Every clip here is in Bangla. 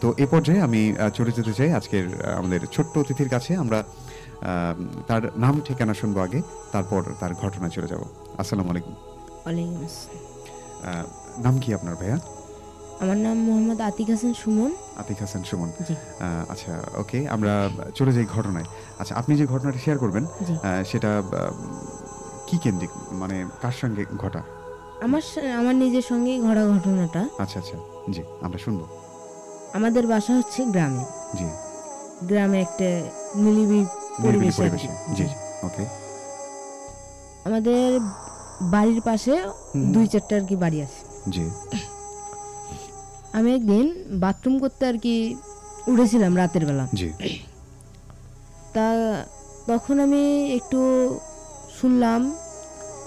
তো এই পর্যায়ে আমি চলে যেতে চাই আজকের আমাদের ছোট্ট অতিথির কাছে। আমরা তার নাম ঠিকানা শুনবো আগে, তারপর তার ঘটনায় চলে যাব। আসসালামু আলাইকুম। ওয়ালাইকুম আসসালাম। নাম কি আপনার ভাইয়া? আমার নাম মোহাম্মদ আতিক হাসান সুমন। আতিক হাসান সুমন। জি। আচ্ছা, ওকে, আমরা চলে যাই ঘটনায়। আচ্ছা, আপনি যে ঘটনাটা শেয়ার করবেন জি। সেটা কি কেন্দ্রিক, মানে কার সঙ্গে ঘটা? আমার নিজের সঙ্গেই ঘটা ঘটনাটা। আচ্ছা আচ্ছা, জি, আমরা শুনবো। আমাদের বাসা হচ্ছে গ্রামে। জি। গ্রামে একটা নিরিবিলি পরিবেশে। জি জি, ওকে। আমাদের বাড়ির পাশে 2-4টা আর কি বাড়ি আছে। জি। আমি একদিন বাথরুম করতে আর কি উঠেছিলাম রাতের বেলা। জি। তা তখন আমি একটু শুনলাম,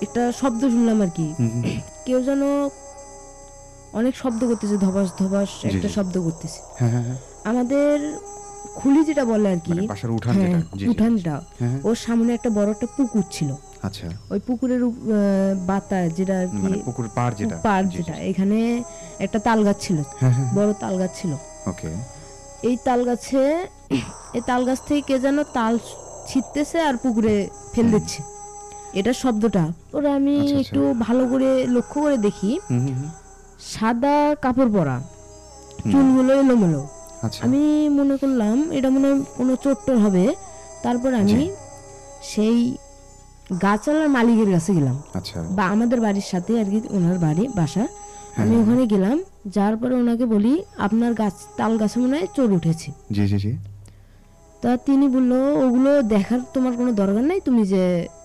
একটা শব্দ শুনলাম আর কি। কেউ যেন অনেক শব্দ করতেছে, ধবাস ধবাস একটা শব্দ করতেছে। হ্যাঁ হ্যাঁ হ্যাঁ। আমাদের খুলি যেটা বলে আর কি, মানে বাসার উঠান যেটা, উঠানটা, ওর সামনে একটা বড় একটা পুকুর ছিল। আচ্ছা। ওই পুকুরের বাতা যেটা আর কি, মানে পুকুর পাড় যেটা, এখানে একটা তাল গাছ ছিল, বড় তাল গাছ ছিল। ওকে। এই তাল গাছ থেকে কে যেন তাল ছিটতেছে আর পুকুরে ফেল দিচ্ছে, এটা শব্দটা। ওরা আমি একটু ভালো করে লক্ষ্য করে দেখি, সাদা কাপড় পরা, চুলগুলো এলোমেলো। আমি মনে করলাম এটা মনে হয় কোনো চোট্টর হবে। তারপর আমি সেই গাছওয়ালার মালিকের কাছে গেলাম, বা আমাদের বাড়ির সাথে আর কি ওনার বাসা। আমি ওখানে গেলাম, যাওয়ার পরে ওনাকে বলি, আপনার তাল গাছে মনে হয় চোর উঠেছে। জি জি জি। তা তিনি বললো, ওগুলো দেখার তোমার কোনো দরকার নাই, তুমি যে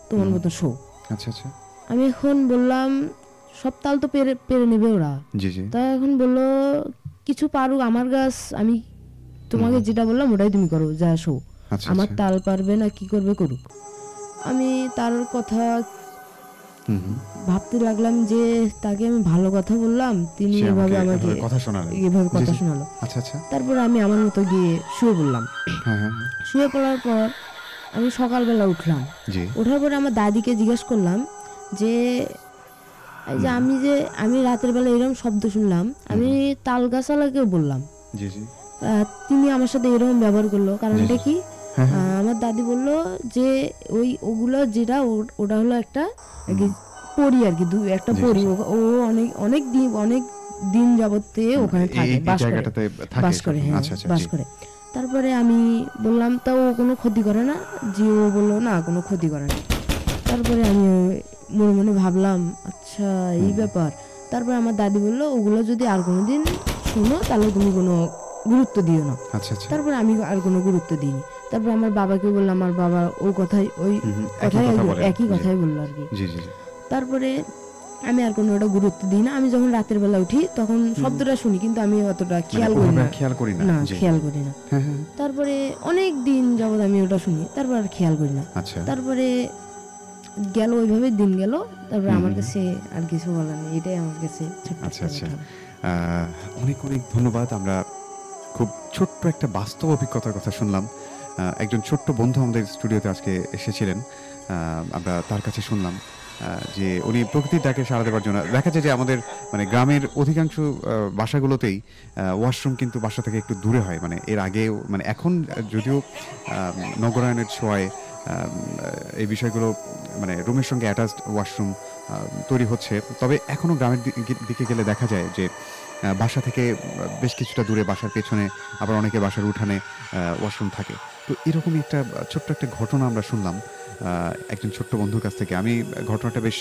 তোমার মতো শো। আচ্ছা আচ্ছা। আমি এখন বললাম, সব তাল তো পেরে নেবে ওরা। তা এখন বললো, কিছু পারুক, আমার গাছ, আমি তোমাকে যেটা বললাম ওটাই তুমি করো, যা শো। আমার তাল পারবে না, কি করবে করুক। আমি তার কথা ভাবতে লাগলাম যে তাকে আমি ভালো কথা বললাম, তিনি এভাবে আমাকে এভাবে কথা শোনালো। তারপর আমি আমার মতো গিয়ে শুয়ে পড়লাম। শুয়ে পড়ার পর আমি সকালবেলা উঠলাম। ওঠার পরে আমার দাদিকে জিজ্ঞেস করলাম যে আমি রাতের বেলা এরকম শব্দ শুনলাম, আমি তাল গাছওয়ালাকেও বললাম, তিনি আমার সাথে এরকম ব্যবহার করলো, কারণটা কি? আমার দাদি বলল যে ওগুলো যেটা, ওটা হলো একটা পরি আর কি, একটা পরি। ও অনেক দিন যাবতে ওখানে থাকে, বাস করে। তারপরে আমি বললাম, তা ও কোনো ক্ষতি করে না? যে ও বললো, না, কোনো ক্ষতি করে না। তারপরে আমি মনে মনে ভাবলাম, আচ্ছা এই ব্যাপার। তারপরে আমার দাদি বললো, ওগুলো যদি আর কোনোদিন শোনো তাহলে তুমি কোনো গুরুত্ব দিও না। তারপরে আমি আর কোনো গুরুত্ব দিইনি। তারপর আমার বাবাকে বললাম, আমার বাবা একই কথাই বললো আর কি। তারপরে আমি আর কোনো ওটা গুরুত্ব দিই না। আমি যখন রাতের বেলা উঠি তখন শব্দটা শুনি, কিন্তু আমি অতটা খেয়াল করি না। তারপরে অনেক দিন যাবত আমি ওটা শুনি, তারপর আর খেয়াল করি না। তারপরে গেল, ওইভাবে দিন গেল। তারপরে আমার কাছে আর কিছু বলার নেই, এটাই আমার কাছে ছোট্ট। অনেক অনেক ধন্যবাদ। আমরা খুব ছোট্ট একটা বাস্তব অভিজ্ঞতার কথা শুনলাম। একজন ছোট্ট বন্ধু আমাদের স্টুডিওতে আজকে এসেছিলেন, আমরা তার কাছে শুনলাম যে উনি প্রকৃতির ডাকে সাড়া দেওয়ার জন্য, দেখা যায় যে আমাদের মানে গ্রামের অধিকাংশ বাসাগুলোতেই ওয়াশরুম কিন্তু বাসা থেকে একটু দূরে হয়। মানে এর আগে, মানে এখন যদিও নগরায়নের ছোঁয়ায় এই বিষয়গুলো, মানে রুমের সঙ্গে অ্যাটাচড ওয়াশরুম তৈরি হচ্ছে, তবে এখনও গ্রামের দিকে গেলে দেখা যায় যে বাসা থেকে বেশ কিছুটা দূরে, বাসার পেছনে, আবার অনেকে বাসার উঠানে ওয়াশরুম থাকে। তো এরকমই একটা ছোট্ট একটা ঘটনা আমরা শুনলাম একজন ছোট্ট বন্ধুর কাছ থেকে। আমি ঘটনাটা বেশ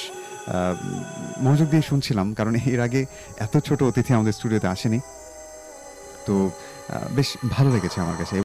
মনোযোগ দিয়ে শুনছিলাম, কারণ এর আগে এত ছোট অতিথি আমাদের স্টুডিওতে আসেনি। তো বেশ ভালো লেগেছে আমার কাছে।